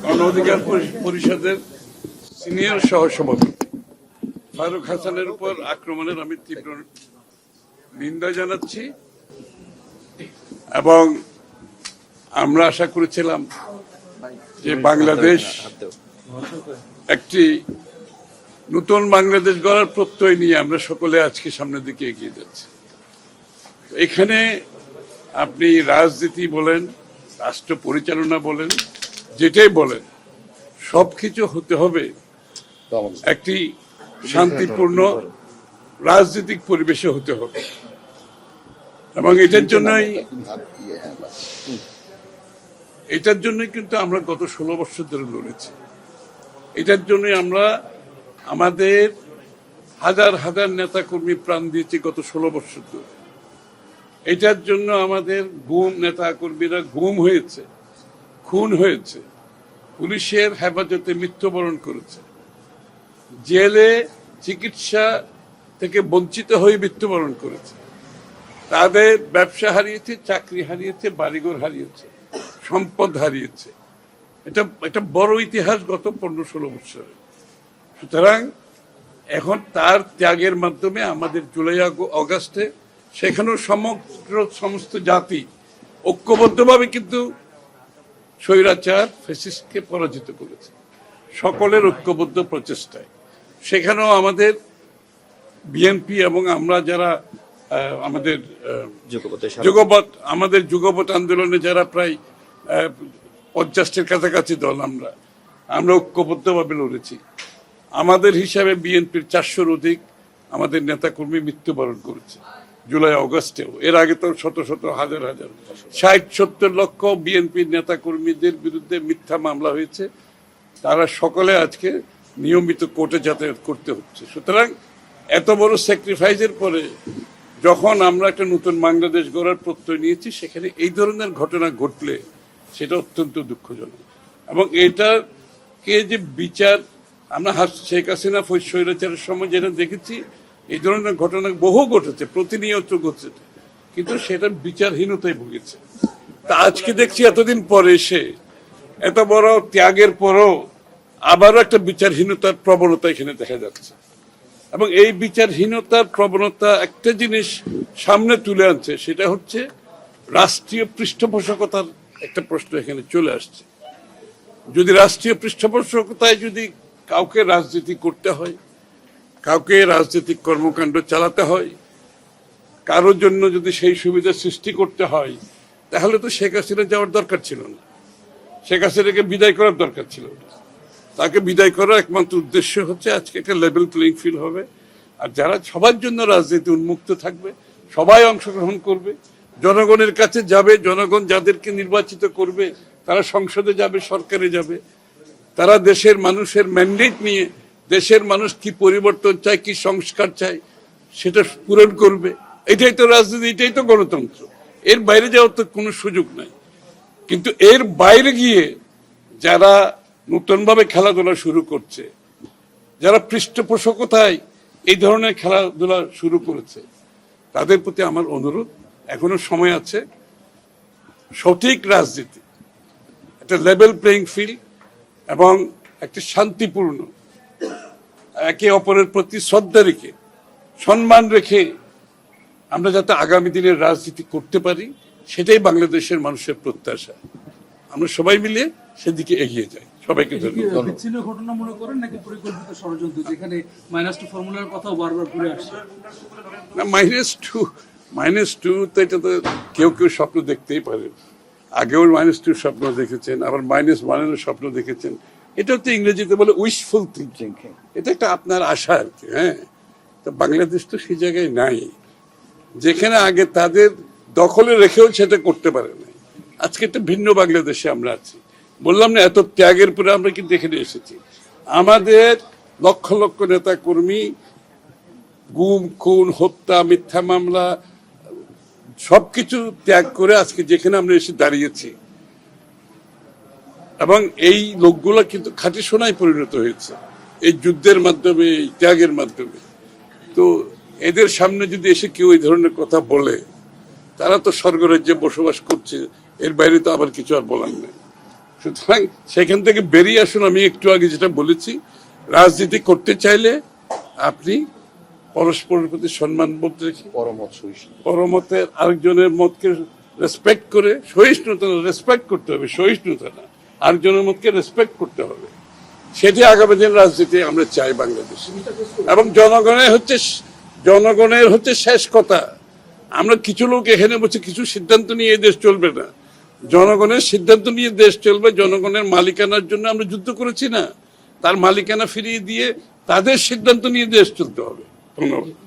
গণ অধিকার পরিষদের সিনিয়র সহসভাপতি ফারুক হাসানের উপর আক্রমণের আমি তীব্র নিন্দা জানাচ্ছি এবং আমরা আশা করেছিলাম যে বাংলাদেশ একটি নতুন বাংলাদেশ গড়ার প্রত্যয় নিয়ে আমরা সকলে আজকে সামনের দিকে এগিয়ে যাচ্ছি। এখানে আপনি রাজনীতি বলেন, রাষ্ট্র পরিচালনা বলেন, যেটাই বলেন, সবকিছু হতে হবে একটি শান্তিপূর্ণ রাজনৈতিক পরিবেশে হতে হবে এবং এটার জন্যই কিন্তু আমরা গত 16 বছর ধরে লড়েছি। এটার জন্যই আমরা আমাদের হাজার হাজার নেতা কর্মী প্রাণ দিয়েছি গত 16 বছর ধরে। এটার জন্য আমাদের নেতা কর্মীরা গুম হয়েছে, খুন হয়েছে, পুলিশের হেফাজতে মৃত্যুবরণ করেছে, জেলে চিকিৎসা থেকে বঞ্চিত হয়ে মৃত্যুবরণ করেছে, তাদের ব্যবসা হারিয়েছে, চাকরি হারিয়েছে, বাড়িঘর হারিয়েছে, সম্পদ হারিয়েছে। এটা বড় ইতিহাস গত 15-16 বছরে। সুতরাং এখন তার ত্যাগের মাধ্যমে আমাদের জুলাই আগস্টে সেখানেও সমস্ত জাতি ঐক্যবদ্ধভাবে কিন্তু স্বৈরাচার ফ্যাসিস্টকে পরাজিত করেছে, সকলের ঐক্যবদ্ধ প্রচেষ্টায়। সেখানেও আমাদের বিএনপি এবং আমরা যারা আমাদের যুগপৎ আন্দোলনে যারা প্রায় 50-টির কাছাকাছি দল আমরা ঐক্যবদ্ধভাবে লড়েছি। আমাদের হিসাবে বিএনপির 400-র অধিক আমাদের নেতাকর্মী মৃত্যুবরণ করেছে জুলাই আগস্টেও। এর আগে তো শত শত হাজার হাজার 60-70 লক্ষ বিএনপির নেতাকর্মীদের বিরুদ্ধে মিথ্যা মামলা হয়েছে। তারা সকলে আজকে নিয়মিত কোর্টে যাতায়াত করতে হচ্ছে। সুতরাং এত বড় স্যাক্রিফাইসের পরে যখন আমরা একটা নতুন বাংলাদেশ গড়ার প্রত্যয় নিয়েছি, সেখানে এই ধরনের ঘটনা ঘটলে সেটা অত্যন্ত দুঃখজনক। এবং এটাকে যে বিচার আমরা শেখ হাসিনা স্বৈরাচারের সময় যেটা দেখেছি, এই ধরনের ঘটনা বহু ঘটেছে, প্রতিনিয়ত ঘটছে, কিন্তু সেটা বিচারহীনতায় ভুগেছে। তা আজকে দেখছি এতদিন পরে এসে এত বড় ত্যাগের পরও আবারও একটা বিচারহীনতার প্রবণতা এখানে দেখা যাচ্ছে। এবং এই বিচারহীনতার প্রবণতা একটা জিনিস সামনে তুলে আনছে, সেটা হচ্ছে রাষ্ট্রীয় পৃষ্ঠপোষকতার একটা প্রশ্ন এখানে চলে আসছে। যদি রাষ্ট্রীয় পৃষ্ঠপোষকতায় যদি কাউকে রাজনীতি করতে হয়, কাউকে রাজনৈতিক কর্মকাণ্ড চালাতে হয়, কারোর জন্য যদি সেই সুবিধা সৃষ্টি করতে হয়, তাহলে তো শেখ হাসিনা যাওয়ার দরকার ছিল না, শেখ হাসিনাকে বিদায় করার দরকার ছিল না। তাকে বিদায় করার একমাত্র উদ্দেশ্য হচ্ছে আজকে একটা লেভেল প্লেইং ফিল্ড হবে, আর যারা সবার জন্য রাজনীতি উন্মুক্ত থাকবে, সবাই অংশগ্রহণ করবে, জনগণের কাছে যাবে, জনগণ যাদেরকে নির্বাচিত করবে তারা সংসদে যাবে, সরকারে যাবে, তারা দেশের মানুষের ম্যান্ডেট নিয়ে দেশের মানুষ কি পরিবর্তন চায়, কি সংস্কার চায় সেটা পূরণ করবে। এটাই তো রাজনীতি, এটাই তো গণতন্ত্র। এর বাইরে যাওয়ার তো কোনো সুযোগ নাই। কিন্তু এর বাইরে গিয়ে যারা নতুনভাবে খেলাধুলা শুরু করছে, যারা পৃষ্ঠপোষকতায় এই ধরনের খেলাধুলা শুরু করেছে, তাদের প্রতি আমার অনুরোধ, এখনো সময় আছে, সঠিক রাজনীতি, একটা লেভেল প্লেইং ফিল্ড এবং একটা শান্তিপূর্ণ, একে অপরের প্রতি শ্রদ্ধা রেখে, সম্মান রেখে আমরা যাতে আগামী দিনের রাজনীতি করতে পারি, সেটাই বাংলাদেশের মানুষের প্রত্যাশা। আমরা সবাই মিলে সেদিকে এগিয়ে যাই। সবাইকে বিচ্ছিন্ন ঘটনা মনে করেন নাকি পরিকল্পিত ষড়যন্ত্র, যেখানে -2 ফর্মুলার কথাও বারবার ঘুরে আসছে? না, -2 তো এটা তো কেউ কেউ স্বপ্ন দেখতেই পারে। আগেও -2 স্বপ্ন দেখেছেন, আবার -1 স্বপ্ন দেখেছেন। এটা হচ্ছে ইংরেজিতে বলে উইশফুল থিঙ্কিং। এটা একটা আপনার আশা আর কি। হ্যাঁ, তো বাংলাদেশ তো সেই জায়গায় নাই, যেখানে আগে তাদের দখলে রেখেও সেটা করতে পারে না। আজকে একটা ভিন্ন বাংলাদেশে আমরা আছি। বললাম না, এত ত্যাগের পরে আমরা কিন্তু এখানে এসেছি। আমাদের লক্ষ লক্ষ নেতা কর্মী গুম, খুন, হত্যা, মিথ্যা মামলা সবকিছু ত্যাগ করে আজকে যেখানে আমরা এসে দাঁড়িয়েছি, এবং এই লোকগুলো কিন্তু খাঁটি সোনায় পরিণত হয়েছে এই যুদ্ধের মাধ্যমে, এই ত্যাগের মাধ্যমে। তো এদের সামনে যদি এসে কেউ এই ধরনের কথা বলে, তারা তো স্বর্গরাজ্যে বসবাস করছে, এর বাইরে তো আবার কিছু আর বলার নেই। সুতরাং সেখান থেকে বেরিয়ে আসুন। আমি একটু আগে যেটা বলেছি, রাজনীতি করতে চাইলে আপনি পরস্পরের প্রতি সম্মানবোধ রেখে পরমতের আরেকজনের মতকে রেসপেক্ট করে, সহিষ্ণুতা রেসপেক্ট করতে হবে, সহিষ্ণুতা না, আরেকজনের মতকে রেসপেক্ট করতে হবে। সেটি আগামী দিন রাজনীতি আমরা চাই বাংলাদেশে। এবং জনগণের হচ্ছে শেষ কথা। আমরা কিছু লোক এখানে বসে কিছু সিদ্ধান্ত নিয়ে এই দেশ চলবে না, জনগণের সিদ্ধান্ত নিয়ে দেশ চলবে। জনগণের মালিকানার জন্য আমরা যুদ্ধ করেছি না, তার মালিকানা ফিরিয়ে দিয়ে তাদের সিদ্ধান্ত নিয়ে দেশ চলতে হবে। ধন্যবাদ।